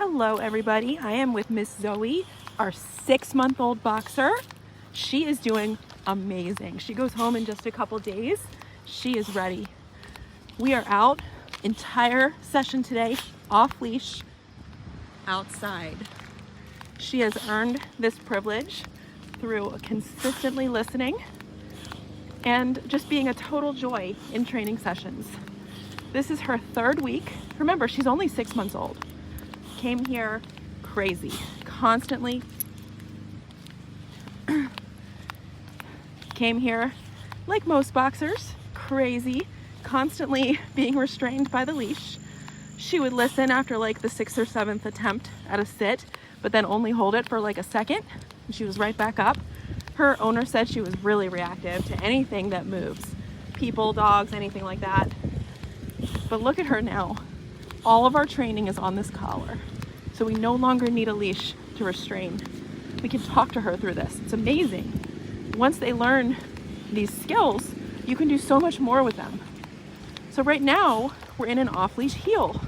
Hello everybody, I am with Miss Zoe, our 6-month-old boxer. She is doing amazing. She goes home in just a couple days. She is ready. We are out, entire session today, off leash, outside. She has earned this privilege through consistently listening and just being a total joy in training sessions. This is her 3rd week. Remember, she's only 6 months old. Came here crazy, constantly. Came here, like most boxers, crazy, constantly being restrained by the leash. She would listen after like the 6th or 7th attempt at a sit, but then only hold it for like a second, and she was right back up. Her owner said she was really reactive to anything that moves. People, dogs, anything like that. But look at her now. All of our training is on this collar. So we no longer need a leash to restrain. We can talk to her through this. It's amazing. Once they learn these skills, you can do so much more with them. So right now, we're in an off-leash heel.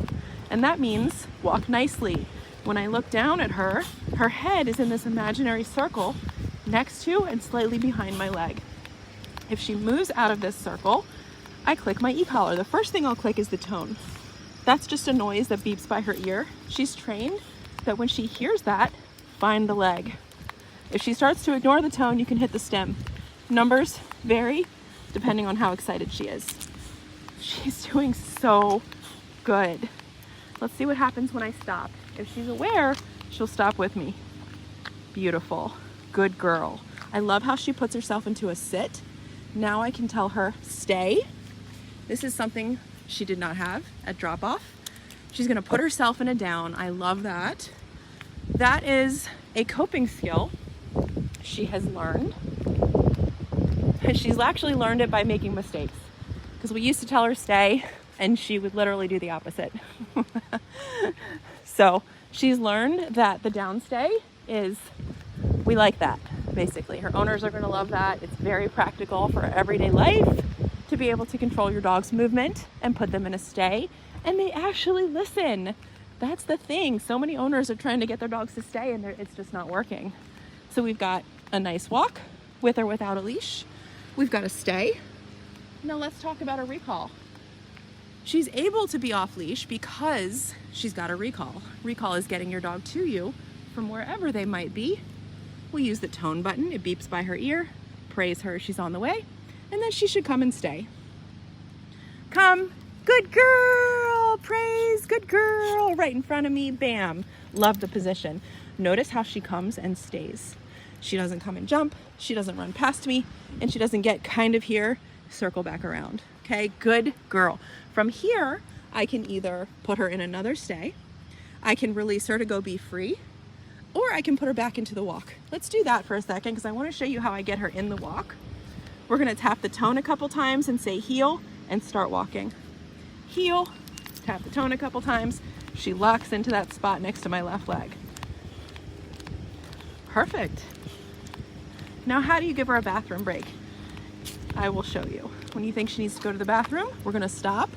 And that means walk nicely. When I look down at her, her head is in this imaginary circle next to and slightly behind my leg. If she moves out of this circle, I click my e-collar. The first thing I'll click is the tone. That's just a noise that beeps by her ear. She's trained that when she hears that, find the leg. If she starts to ignore the tone, you can hit the stem. Numbers vary depending on how excited she is. She's doing so good. Let's see what happens when I stop. If she's aware, she'll stop with me. Beautiful. Good girl. I love how she puts herself into a sit. Now I can tell her, stay. This is something she did not have at drop off. She's gonna put herself in a down. I love that. That is a coping skill she has learned. And she's actually learned it by making mistakes. Because we used to tell her stay and she would literally do the opposite. So she's learned that the down stay is, we like that, basically. Her owners are gonna love that. It's very practical for everyday life to be able to control your dog's movement and put them in a stay, and they actually listen. That's the thing. So many owners are trying to get their dogs to stay and it's just not working. So we've got a nice walk with or without a leash. We've got a stay. Now let's talk about a recall. She's able to be off leash because she's got a recall. Recall is getting your dog to you from wherever they might be. We use the tone button. It beeps by her ear, praise her she's on the way, and then she should come and stay. Come, good girl, praise, good girl, right in front of me, bam. Love the position. Notice how she comes and stays. She doesn't come and jump, she doesn't run past me, and she doesn't get kind of here, circle back around. Okay, good girl. From here, I can either put her in another stay, I can release her to go be free, or I can put her back into the walk. Let's do that for a second because I want to show you how I get her in the walk. We're gonna tap the tone a couple times and say heel and start walking. Heel, tap the tone a couple times. She locks into that spot next to my left leg. Perfect. Now, how do you give her a bathroom break? I will show you. When you think she needs to go to the bathroom, we're gonna stop.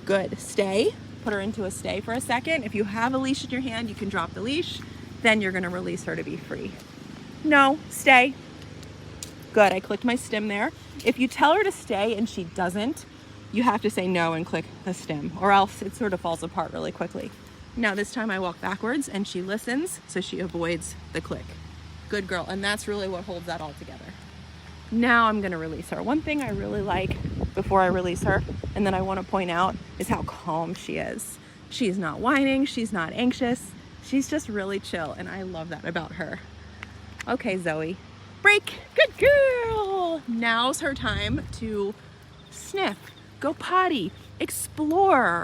Good, stay. Put her into a stay for a second. If you have a leash in your hand, you can drop the leash. Then you're gonna release her to be free. No, stay. Good, I clicked my stem there. If you tell her to stay and she doesn't, you have to say no and click the stem, or else it sort of falls apart really quickly. Now this time I walk backwards and she listens, so she avoids the click. Good girl, and that's really what holds that all together. Now I'm gonna release her. One thing I really like before I release her, and then I wanna point out, is how calm she is. She's not whining, she's not anxious, she's just really chill, and I love that about her. Okay, Zoe. Break, good girl. Now's her time to sniff, go potty, explore.